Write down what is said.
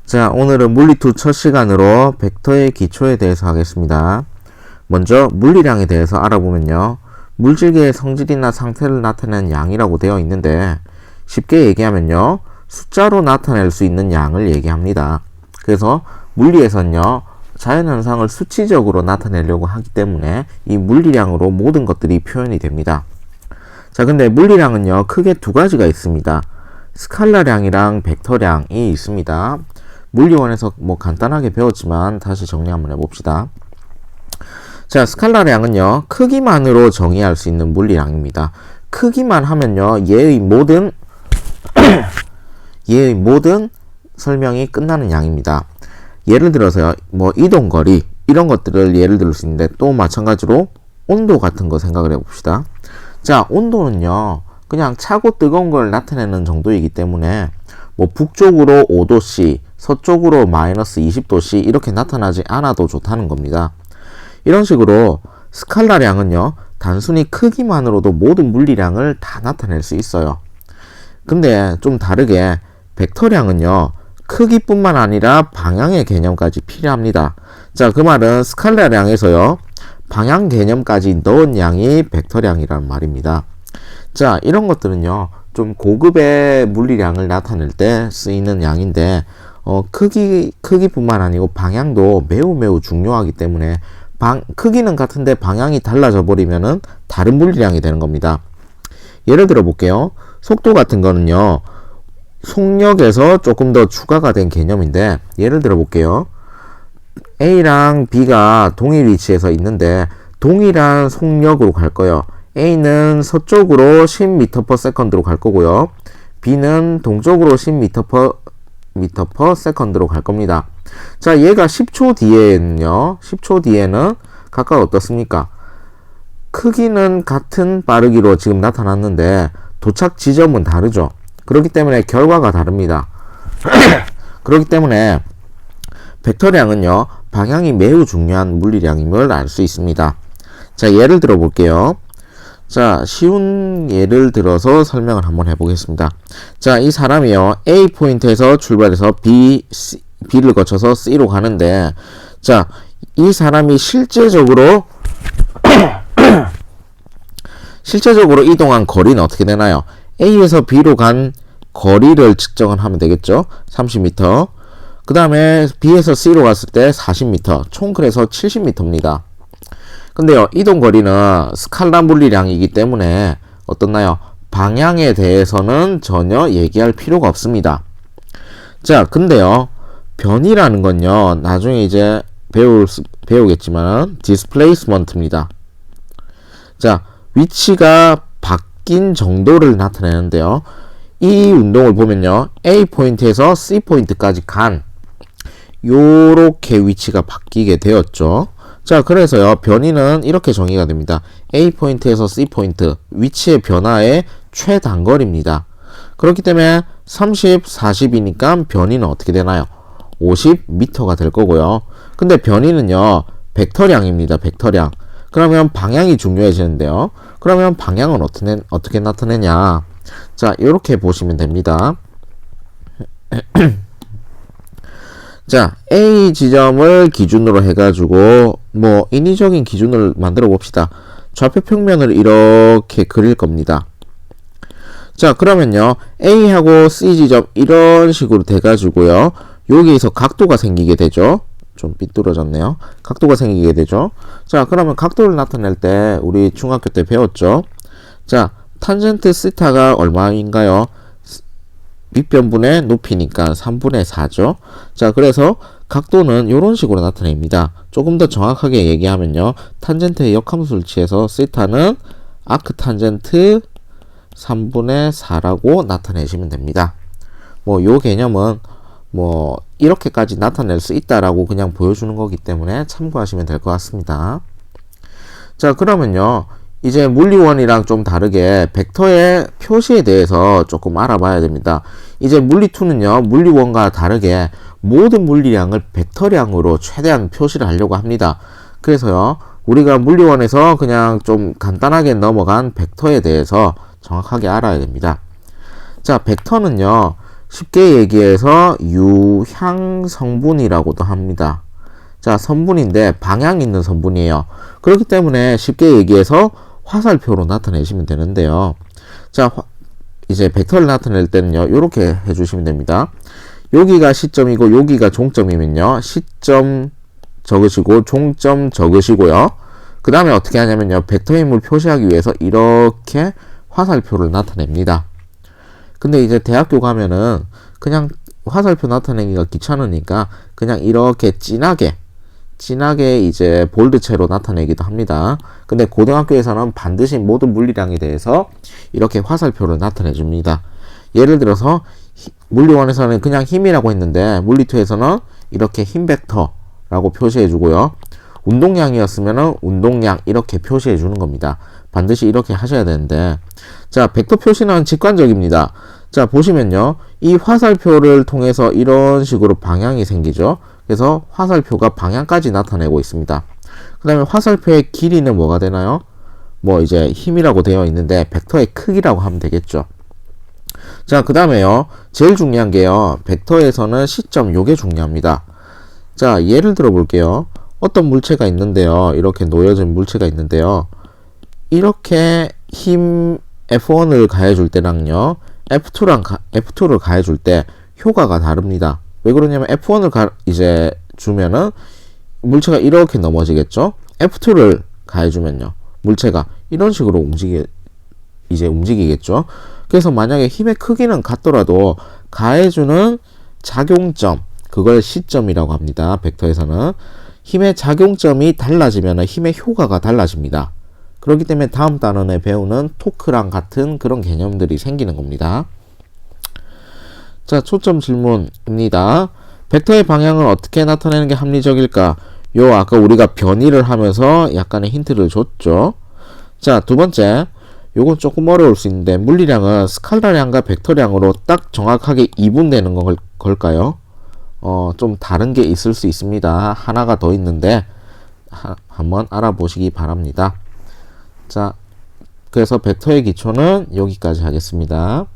자, 오늘은 물리2 첫 시간으로 벡터의 기초에 대해서 하겠습니다. 먼저 물리량에 대해서 알아보면요. 물질계의 성질이나 상태를 나타내는 양이라고 되어 있는데 쉽게 얘기하면요. 숫자로 나타낼 수 있는 양을 얘기합니다. 그래서 물리에서는요. 자연현상을 수치적으로 나타내려고 하기 때문에 이 물리량으로 모든 것들이 표현이 됩니다. 자, 근데 물리량은요. 크게 두 가지가 있습니다. 스칼라량이랑 벡터량이 있습니다. 물리원에서 간단하게 배웠지만 다시 정리 한번 해봅시다. 자, 스칼라량은요. 크기만으로 정의할 수 있는 물리량입니다. 크기만 하면요. 얘의 모든 설명이 끝나는 양입니다. 예를 들어서요. 이동거리 이런 것들을 예를 들 수 있는데 또 마찬가지로 온도 같은 거 생각을 해봅시다. 자, 온도는요. 그냥 차고 뜨거운 걸 나타내는 정도이기 때문에 북쪽으로 5도씨, 서쪽으로 마이너스 20도씨 이렇게 나타나지 않아도 좋다는 겁니다. 이런 식으로 스칼라량은요. 단순히 크기만으로도 모든 물리량을 다 나타낼 수 있어요. 근데 좀 다르게 벡터량은요. 크기뿐만 아니라 방향의 개념까지 필요합니다. 자, 그 말은 스칼라량에서요. 방향 개념까지 넣은 양이 벡터량이란 말입니다. 자, 이런 것들은요. 좀 고급의 물리량을 나타낼 때 쓰이는 양인데 크기뿐만 아니고 방향도 매우 중요하기 때문에 크기는 같은데 방향이 달라져 버리면은 다른 물리량이 되는 겁니다. 예를 들어 볼게요. 속도 같은 거는요. 속력에서 조금 더 추가가 된 개념인데 예를 들어 볼게요. A랑 B가 동일 위치에서 있는데 동일한 속력으로 갈 거예요. A는 서쪽으로 10m/s로 갈 거고요. B는 동쪽으로 10m/s로 갈 겁니다. 자, 얘가 10초 뒤에는 각각 어떻습니까? 크기는 같은 빠르기로 지금 나타났는데 도착 지점은 다르죠. 그렇기 때문에 결과가 다릅니다. 그렇기 때문에 벡터량은요. 방향이 매우 중요한 물리량임을 알 수 있습니다. 자, 예를 들어 볼게요. 자, 쉬운 예를 들어서 설명을 한번 해보겠습니다. 자, 이 사람이요. A 포인트에서 출발해서 B를 거쳐서 C로 가는데 자, 이 사람이 실제적으로 이동한 거리는 어떻게 되나요? A에서 B로 간 거리를 측정을 하면 되겠죠? 30m. 그 다음에 B에서 C로 갔을 때 40m. 총 그래서 70m입니다. 근데요, 이동 거리는 스칼라 물리량이기 때문에 어떻나요? 방향에 대해서는 전혀 얘기할 필요가 없습니다. 근데요, 변이라는 건요, 나중에 이제 배우겠지만, displacement입니다. 자, 위치가 바뀐 정도를 나타내는데요, 이 운동을 보면요, A 포인트에서 C 포인트까지 요렇게 위치가 바뀌게 되었죠. 자, 그래서요, 변이는 이렇게 정의가 됩니다. A 포인트에서 C 포인트, 위치의 변화의 최단거리입니다. 그렇기 때문에 30, 40이니까 변이는 어떻게 되나요? 50m가 될 거고요. 근데 변이는요, 벡터량입니다. 벡터량. 그러면 방향이 중요해지는데요. 그러면 방향은 어떻게 나타내냐? 자, 이렇게 보시면 됩니다. 자, A 지점을 기준으로 해가지고 인위적인 기준을 만들어 봅시다. 좌표 평면을 이렇게 그릴 겁니다. 자, 그러면요, A하고 C 지점 이런 식으로 돼가지고요, 여기에서 각도가 생기게 되죠. 좀 삐뚤어졌네요. 각도가 생기게 되죠. 자, 그러면 각도를 나타낼 때 우리 중학교 때 배웠죠. 자, 탄젠트 시타가 얼마인가요? 밑변분의 높이니까 3분의 4죠. 자, 그래서 각도는 이런 식으로 나타냅니다. 조금 더 정확하게 얘기하면요. 탄젠트의 역함수를 취해서 시타는 아크 탄젠트 3분의 4라고 나타내시면 됩니다. 요 개념은 이렇게까지 나타낼 수 있다라고 그냥 보여주는 거기 때문에 참고하시면 될 것 같습니다. 자, 그러면요. 이제 물리원이랑 좀 다르게 벡터의 표시에 대해서 조금 알아봐야 됩니다. 이제 물리2는요. 물리원과 다르게 모든 물리량을 벡터량으로 최대한 표시를 하려고 합니다. 그래서요. 우리가 물리원에서 그냥 좀 간단하게 넘어간 벡터에 대해서 정확하게 알아야 됩니다. 자, 벡터는요. 쉽게 얘기해서 유향 성분이라고도 합니다. 자, 성분인데 방향 있는 성분이에요. 그렇기 때문에 쉽게 얘기해서 화살표로 나타내시면 되는데요. 자, 이제 벡터를 나타낼 때는요, 이렇게 해주시면 됩니다. 여기가 시점이고 여기가 종점이면요, 시점 적으시고 종점 적으시고요. 그 다음에 어떻게 하냐면요, 벡터 힘을 표시하기 위해서 이렇게 화살표를 나타냅니다. 근데 이제 대학교 가면은 그냥 화살표 나타내기가 귀찮으니까 그냥 이렇게 진하게 이제 볼드체로 나타내기도 합니다. 근데 고등학교에서는 반드시 모든 물리량에 대해서 이렇게 화살표를 나타내 줍니다. 예를 들어서 물리1에서는 그냥 힘이라고 했는데 물리2에서는 이렇게 힘 벡터라고 표시해 주고요. 운동량이었으면 운동량 이렇게 표시해 주는 겁니다. 반드시 이렇게 하셔야 되는데, 자, 벡터 표시는 직관적입니다. 자, 보시면요, 이 화살표를 통해서 이런 식으로 방향이 생기죠. 그래서 화살표가 방향까지 나타내고 있습니다. 그 다음에 화살표의 길이는 뭐가 되나요? 뭐 이제 힘이라고 되어 있는데 벡터의 크기라고 하면 되겠죠. 자, 그 다음에요, 제일 중요한 게요, 벡터에서는 시점, 요게 중요합니다. 자, 예를 들어 볼게요. 어떤 물체가 있는데요, 이렇게 놓여진 물체가 있는데요, 이렇게 힘 F1을 가해줄 때랑요, F2를 가해줄 때 효과가 다릅니다. 왜 그러냐면 F1을 이제 주면은 물체가 이렇게 넘어지겠죠. F2를 가해주면요, 물체가 이런 식으로 움직이겠죠. 그래서 만약에 힘의 크기는 같더라도 가해주는 작용점, 그걸 시점이라고 합니다. 벡터에서는 힘의 작용점이 달라지면 힘의 효과가 달라집니다. 그렇기 때문에 다음 단원에 배우는 토크랑 같은 그런 개념들이 생기는 겁니다. 자, 초점 질문입니다. 벡터의 방향을 어떻게 나타내는 게 합리적일까? 아까 우리가 변이를 하면서 약간의 힌트를 줬죠. 자, 두 번째, 요건 조금 어려울 수 있는데, 물리량은 스칼라량과 벡터량으로 딱 정확하게 이분되는 걸까요? 좀 다른 게 있을 수 있습니다. 하나가 더 있는데 한번 알아보시기 바랍니다. 자, 그래서 벡터의 기초는 여기까지 하겠습니다.